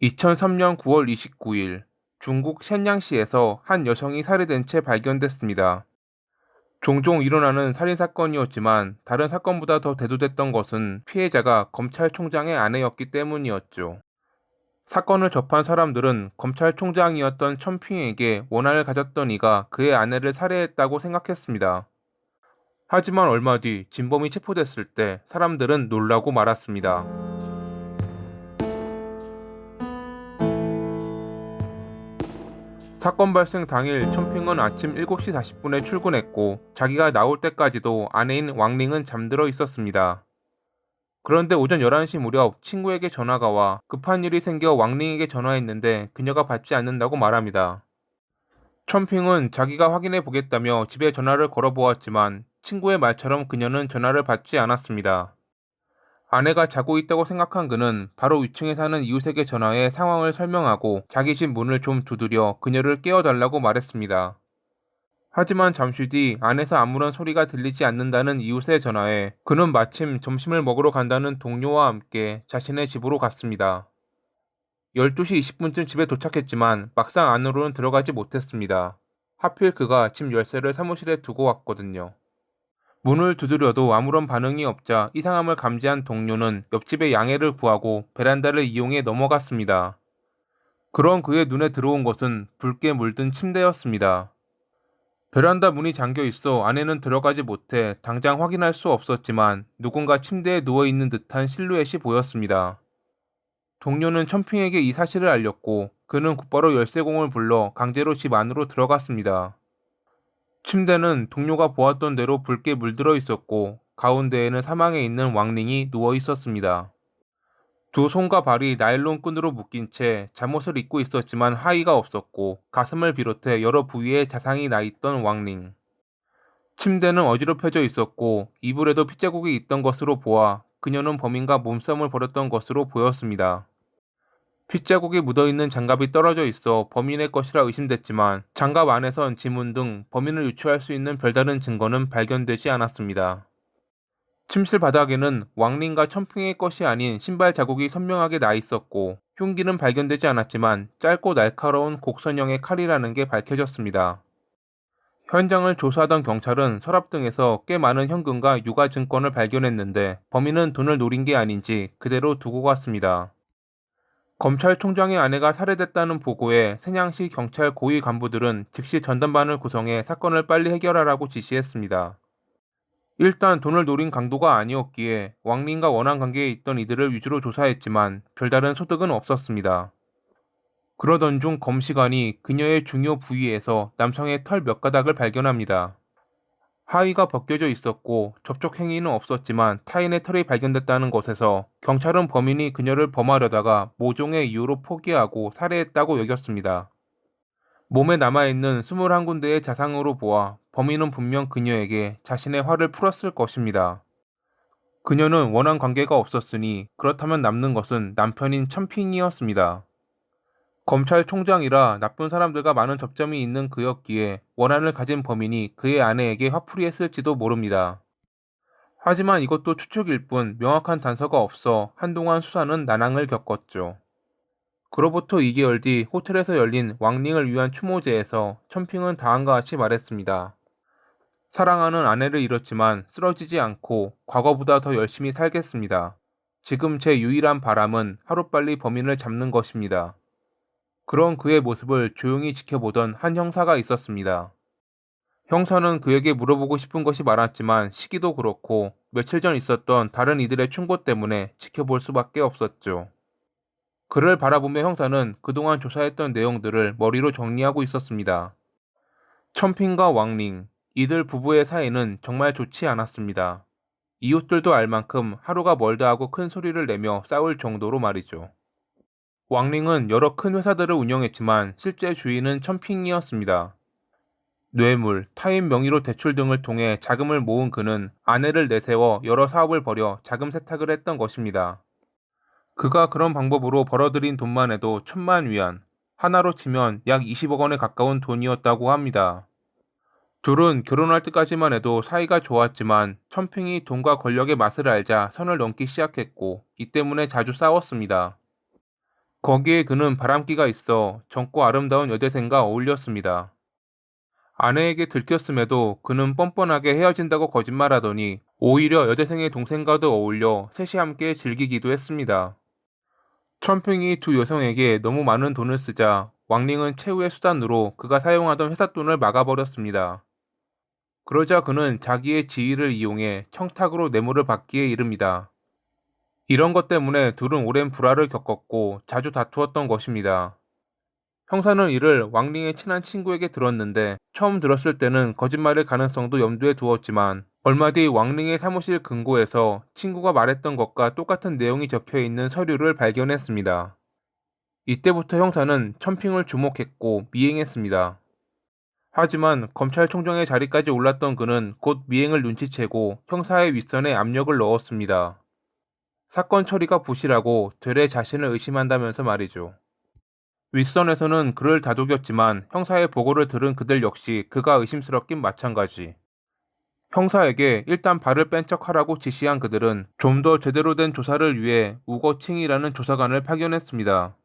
2003년 9월 29일 중국 셴양시에서 한 여성이 살해된 채 발견됐습니다. 종종 일어나는 살인 사건이었지만 다른 사건보다 더 대두됐던 것은 피해자가 검찰총장의 아내였기 때문이었죠. 사건을 접한 사람들은 검찰총장이었던 천핑에게 원한을 가졌던 이가 그의 아내를 살해했다고 생각했습니다. 하지만 얼마 뒤 진범이 체포됐을 때 사람들은 놀라고 말았습니다. 사건 발생 당일 천핑은 아침 7시 40분에 출근했고 자기가 나올 때까지도 아내인 왕링은 잠들어 있었습니다. 그런데 오전 11시 무렵 친구에게 전화가 와 급한 일이 생겨 왕링에게 전화했는데 그녀가 받지 않는다고 말합니다. 천핑은 자기가 확인해 보겠다며 집에 전화를 걸어보았지만 친구의 말처럼 그녀는 전화를 받지 않았습니다. 아내가 자고 있다고 생각한 그는 바로 위층에 사는 이웃에게 전화해 상황을 설명하고 자기 집 문을 좀 두드려 그녀를 깨워달라고 말했습니다. 하지만 잠시 뒤 안에서 아무런 소리가 들리지 않는다는 이웃의 전화에 그는 마침 점심을 먹으러 간다는 동료와 함께 자신의 집으로 갔습니다. 12시 20분쯤 집에 도착했지만 막상 안으로는 들어가지 못했습니다. 하필 그가 집 열쇠를 사무실에 두고 왔거든요. 문을 두드려도 아무런 반응이 없자 이상함을 감지한 동료는 옆집의 양해를 구하고 베란다를 이용해 넘어갔습니다. 그런 그의 눈에 들어온 것은 붉게 물든 침대였습니다. 베란다 문이 잠겨 있어 안에는 들어가지 못해 당장 확인할 수 없었지만 누군가 침대에 누워 있는 듯한 실루엣이 보였습니다. 동료는 천핑에게 이 사실을 알렸고 그는 곧바로 열쇠공을 불러 강제로 집 안으로 들어갔습니다. 침대는 동료가 보았던 대로 붉게 물들어 있었고 가운데에는 사망해 있는 왕링이 누워 있었습니다. 두 손과 발이 나일론 끈으로 묶인 채 잠옷을 입고 있었지만 하의가 없었고 가슴을 비롯해 여러 부위에 자상이 나 있던 왕링. 침대는 어지럽혀져 있었고 이불에도 핏자국이 있던 것으로 보아 그녀는 범인과 몸싸움을 벌였던 것으로 보였습니다. 핏자국이 묻어있는 장갑이 떨어져 있어 범인의 것이라 의심됐지만 장갑 안에선 지문 등 범인을 유추할 수 있는 별다른 증거는 발견되지 않았습니다. 침실 바닥에는 왕링과 천핑의 것이 아닌 신발 자국이 선명하게 나 있었고 흉기는 발견되지 않았지만 짧고 날카로운 곡선형의 칼이라는 게 밝혀졌습니다. 현장을 조사하던 경찰은 서랍 등에서 꽤 많은 현금과 유가 증권을 발견했는데 범인은 돈을 노린 게 아닌지 그대로 두고 갔습니다. 검찰총장의 아내가 살해됐다는 보고에 생양시 경찰 고위 간부들은 즉시 전담반을 구성해 사건을 빨리 해결하라고 지시했습니다. 일단 돈을 노린 강도가 아니었기에 왕린과 원한 관계에 있던 이들을 위주로 조사했지만 별다른 소득은 없었습니다. 그러던 중 검시관이 그녀의 중요 부위에서 남성의 털 몇 가닥을 발견합니다. 하의가 벗겨져 있었고 접촉 행위는 없었지만 타인의 털이 발견됐다는 것에서 경찰은 범인이 그녀를 범하려다가 모종의 이유로 포기하고 살해했다고 여겼습니다. 몸에 남아있는 21군데의 자상으로 보아 범인은 분명 그녀에게 자신의 화를 풀었을 것입니다. 그녀는 원한 관계가 없었으니 그렇다면 남는 것은 남편인 천핑이었습니다. 검찰총장이라 나쁜 사람들과 많은 접점이 있는 그였기에 원한을 가진 범인이 그의 아내에게 화풀이했을지도 모릅니다. 하지만 이것도 추측일 뿐 명확한 단서가 없어 한동안 수사는 난항을 겪었죠. 그로부터 2개월 뒤 호텔에서 열린 왕링을 위한 추모제에서 천핑은 다음과 같이 말했습니다. 사랑하는 아내를 잃었지만 쓰러지지 않고 과거보다 더 열심히 살겠습니다. 지금 제 유일한 바람은 하루빨리 범인을 잡는 것입니다. 그런 그의 모습을 조용히 지켜보던 한 형사가 있었습니다. 형사는 그에게 물어보고 싶은 것이 많았지만 시기도 그렇고 며칠 전 있었던 다른 이들의 충고 때문에 지켜볼 수밖에 없었죠. 그를 바라보며 형사는 그동안 조사했던 내용들을 머리로 정리하고 있었습니다. 천핑과 왕링, 이들 부부의 사이는 정말 좋지 않았습니다. 이웃들도 알 만큼 하루가 멀다 하고 큰 소리를 내며 싸울 정도로 말이죠. 왕링은 여러 큰 회사들을 운영했지만 실제 주인은 천핑이었습니다. 뇌물, 타인 명의로 대출 등을 통해 자금을 모은 그는 아내를 내세워 여러 사업을 벌여 자금 세탁을 했던 것입니다. 그가 그런 방법으로 벌어들인 돈만 해도 1,000만 위안, 하나로 치면 약 20억 원에 가까운 돈이었다고 합니다. 둘은 결혼할 때까지만 해도 사이가 좋았지만 천핑이 돈과 권력의 맛을 알자 선을 넘기 시작했고 이 때문에 자주 싸웠습니다. 거기에 그는 바람기가 있어 젊고 아름다운 여대생과 어울렸습니다. 아내에게 들켰음에도 그는 뻔뻔하게 헤어진다고 거짓말하더니 오히려 여대생의 동생과도 어울려 셋이 함께 즐기기도 했습니다. 첨핑이 두 여성에게 너무 많은 돈을 쓰자 왕링은 최후의 수단으로 그가 사용하던 회사 돈을 막아버렸습니다. 그러자 그는 자기의 지위를 이용해 청탁으로 뇌물을 받기에 이릅니다. 이런 것 때문에 둘은 오랜 불화를 겪었고 자주 다투었던 것입니다. 형사는 이를 왕링의 친한 친구에게 들었는데 처음 들었을 때는 거짓말일 가능성도 염두에 두었지만 얼마 뒤 왕링의 사무실 금고에서 친구가 말했던 것과 똑같은 내용이 적혀 있는 서류를 발견했습니다. 이때부터 형사는 첨핑을 주목했고 미행했습니다. 하지만 검찰총장의 자리까지 올랐던 그는 곧 미행을 눈치채고 형사의 윗선에 압력을 넣었습니다. 사건 처리가 부실하고 되레 자신을 의심한다면서 말이죠. 윗선에서는 그를 다독였지만 형사의 보고를 들은 그들 역시 그가 의심스럽긴 마찬가지. 형사에게 일단 발을 뺀 척하라고 지시한 그들은 좀 더 제대로 된 조사를 위해 우거칭이라는 조사관을 파견했습니다.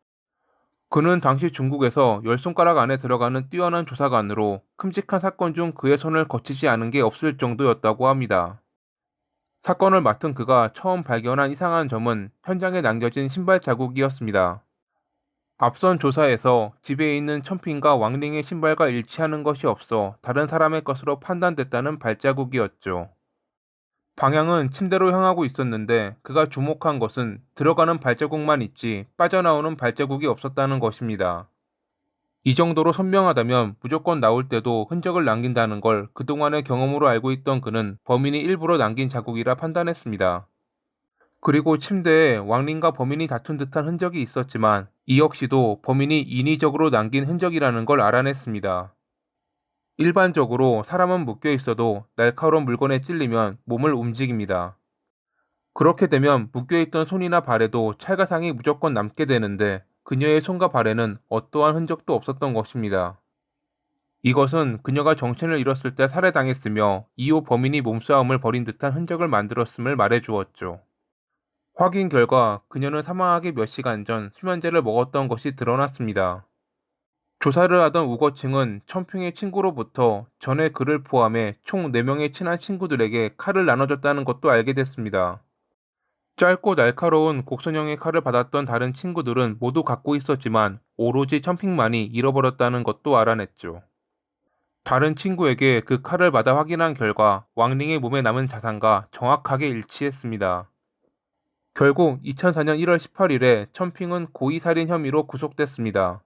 그는 당시 중국에서 열 손가락 안에 들어가는 뛰어난 조사관으로 큼직한 사건 중 그의 손을 거치지 않은 게 없을 정도였다고 합니다. 사건을 맡은 그가 처음 발견한 이상한 점은 현장에 남겨진 신발 자국이었습니다. 앞선 조사에서 집에 있는 첨핑과 왕링의 신발과 일치하는 것이 없어 다른 사람의 것으로 판단됐다는 발자국이었죠. 방향은 침대로 향하고 있었는데 그가 주목한 것은 들어가는 발자국만 있지 빠져나오는 발자국이 없었다는 것입니다. 이 정도로 선명하다면 무조건 나올 때도 흔적을 남긴다는 걸 그동안의 경험으로 알고 있던 그는 범인이 일부러 남긴 자국이라 판단했습니다. 그리고 침대에 왕린과 범인이 다툰 듯한 흔적이 있었지만 이 역시도 범인이 인위적으로 남긴 흔적이라는 걸 알아냈습니다. 일반적으로 사람은 묶여 있어도 날카로운 물건에 찔리면 몸을 움직입니다. 그렇게 되면 묶여있던 손이나 발에도 찰가상이 무조건 남게 되는데 그녀의 손과 발에는 어떠한 흔적도 없었던 것입니다. 이것은 그녀가 정신을 잃었을 때 살해당했으며 이후 범인이 몸싸움을 벌인 듯한 흔적을 만들었음을 말해주었죠. 확인 결과 그녀는 사망하기 몇 시간 전 수면제를 먹었던 것이 드러났습니다. 조사를 하던 우거층은 첨핑의 친구로부터 전에 그를 포함해 총 4명의 친한 친구들에게 칼을 나눠줬다는 것도 알게 됐습니다. 짧고 날카로운 곡선형의 칼을 받았던 다른 친구들은 모두 갖고 있었지만 오로지 첨핑만이 잃어버렸다는 것도 알아냈죠. 다른 친구에게 그 칼을 받아 확인한 결과 왕링의 몸에 남은 자상과 정확하게 일치했습니다. 결국 2004년 1월 18일에 첨핑은 고의살인 혐의로 구속됐습니다.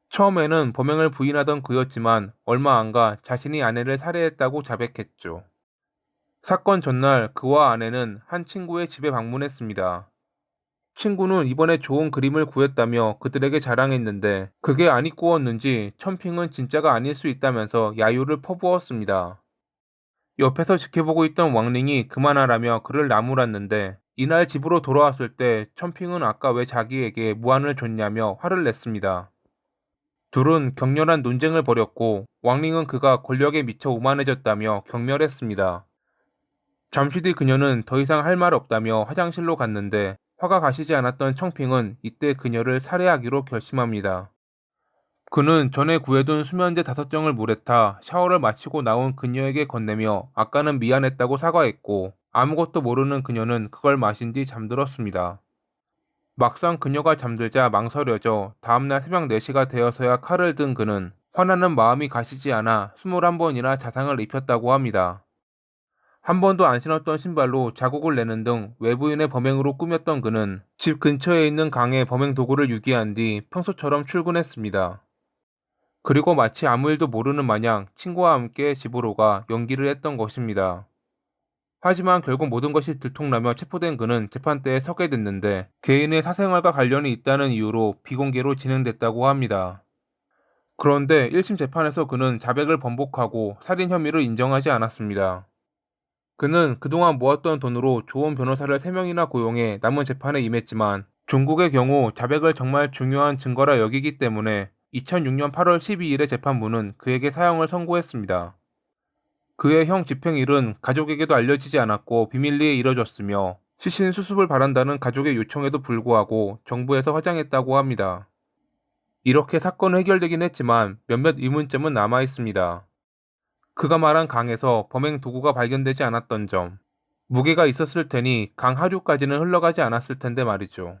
처음에는 범행을 부인하던 그였지만 얼마 안 가 자신이 아내를 살해했다고 자백했죠. 사건 전날 그와 아내는 한 친구의 집에 방문했습니다. 친구는 이번에 좋은 그림을 구했다며 그들에게 자랑했는데 그게 안 이꾸었는지 첨핑은 진짜가 아닐 수 있다면서 야유를 퍼부었습니다. 옆에서 지켜보고 있던 왕링이 그만하라며 그를 나무랐는데 이날 집으로 돌아왔을 때 첨핑은 아까 왜 자기에게 무안을 줬냐며 화를 냈습니다. 둘은 격렬한 논쟁을 벌였고 왕링은 그가 권력에 미쳐 오만해졌다며 경멸했습니다. 잠시 뒤 그녀는 더 이상 할 말 없다며 화장실로 갔는데 화가 가시지 않았던 청핑은 이때 그녀를 살해하기로 결심합니다. 그는 전에 구해둔 수면제 5병을 물에 타 샤워를 마치고 나온 그녀에게 건네며 아까는 미안했다고 사과했고 아무것도 모르는 그녀는 그걸 마신 뒤 잠들었습니다. 막상 그녀가 잠들자 망설여져 다음날 새벽 4시가 되어서야 칼을 든 그는 화나는 마음이 가시지 않아 21번이나 자상을 입혔다고 합니다. 한 번도 안 신었던 신발로 자국을 내는 등 외부인의 범행으로 꾸몄던 그는 집 근처에 있는 강에 범행 도구를 유기한 뒤 평소처럼 출근했습니다. 그리고 마치 아무 일도 모르는 마냥 친구와 함께 집으로 가 연기를 했던 것입니다. 하지만 결국 모든 것이 들통나며 체포된 그는 재판대에 서게 됐는데 개인의 사생활과 관련이 있다는 이유로 비공개로 진행됐다고 합니다. 그런데 1심 재판에서 그는 자백을 번복하고 살인 혐의를 인정하지 않았습니다. 그는 그동안 모았던 돈으로 좋은 변호사를 3명이나 고용해 남은 재판에 임했지만 중국의 경우 자백을 정말 중요한 증거라 여기기 때문에 2006년 8월 12일의 재판부는 그에게 사형을 선고했습니다. 그의 형 집행일은 가족에게도 알려지지 않았고 비밀리에 이뤄졌으며 시신 수습을 바란다는 가족의 요청에도 불구하고 정부에서 화장했다고 합니다. 이렇게 사건은 해결되긴 했지만 몇몇 의문점은 남아 있습니다. 그가 말한 강에서 범행 도구가 발견되지 않았던 점, 무게가 있었을 테니 강 하류까지는 흘러가지 않았을 텐데 말이죠.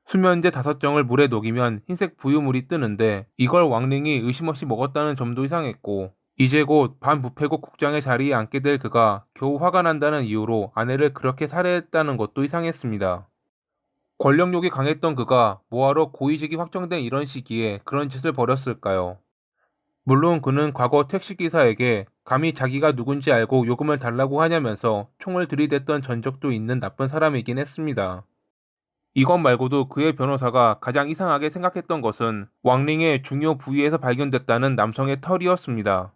수면제 5정을 물에 녹이면 흰색 부유물이 뜨는데 이걸 왕링이 의심 없이 먹었다는 점도 이상했고, 이제 곧 반부패국 국장의 자리에 앉게 될 그가 겨우 화가 난다는 이유로 아내를 그렇게 살해했다는 것도 이상했습니다. 권력욕이 강했던 그가 뭐하러 고위직이 확정된 이런 시기에 그런 짓을 벌였을까요? 물론 그는 과거 택시기사에게 감히 자기가 누군지 알고 요금을 달라고 하냐면서 총을 들이댔던 전적도 있는 나쁜 사람이긴 했습니다. 이것 말고도 그의 변호사가 가장 이상하게 생각했던 것은 왕링의 중요 부위에서 발견됐다는 남성의 털이었습니다.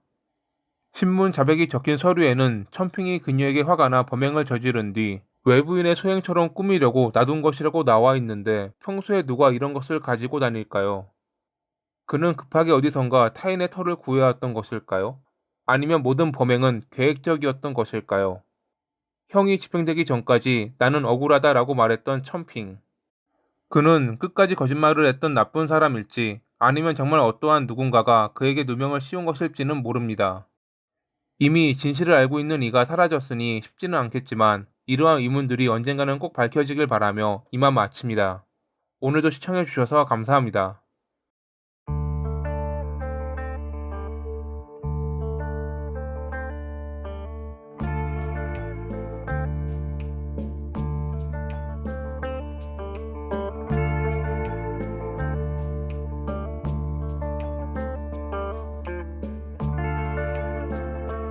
신문 자백이 적힌 서류에는 천핑이 그녀에게 화가 나 범행을 저지른 뒤 외부인의 소행처럼 꾸미려고 놔둔 것이라고 나와 있는데, 평소에 누가 이런 것을 가지고 다닐까요? 그는 급하게 어디선가 타인의 털을 구해왔던 것일까요? 아니면 모든 범행은 계획적이었던 것일까요? 형이 집행되기 전까지 나는 억울하다라고 말했던 천핑. 그는 끝까지 거짓말을 했던 나쁜 사람일지, 아니면 정말 어떠한 누군가가 그에게 누명을 씌운 것일지는 모릅니다. 이미 진실을 알고 있는 이가 사라졌으니 쉽지는 않겠지만 이러한 의문들이 언젠가는 꼭 밝혀지길 바라며 이만 마칩니다. 오늘도 시청해주셔서 감사합니다.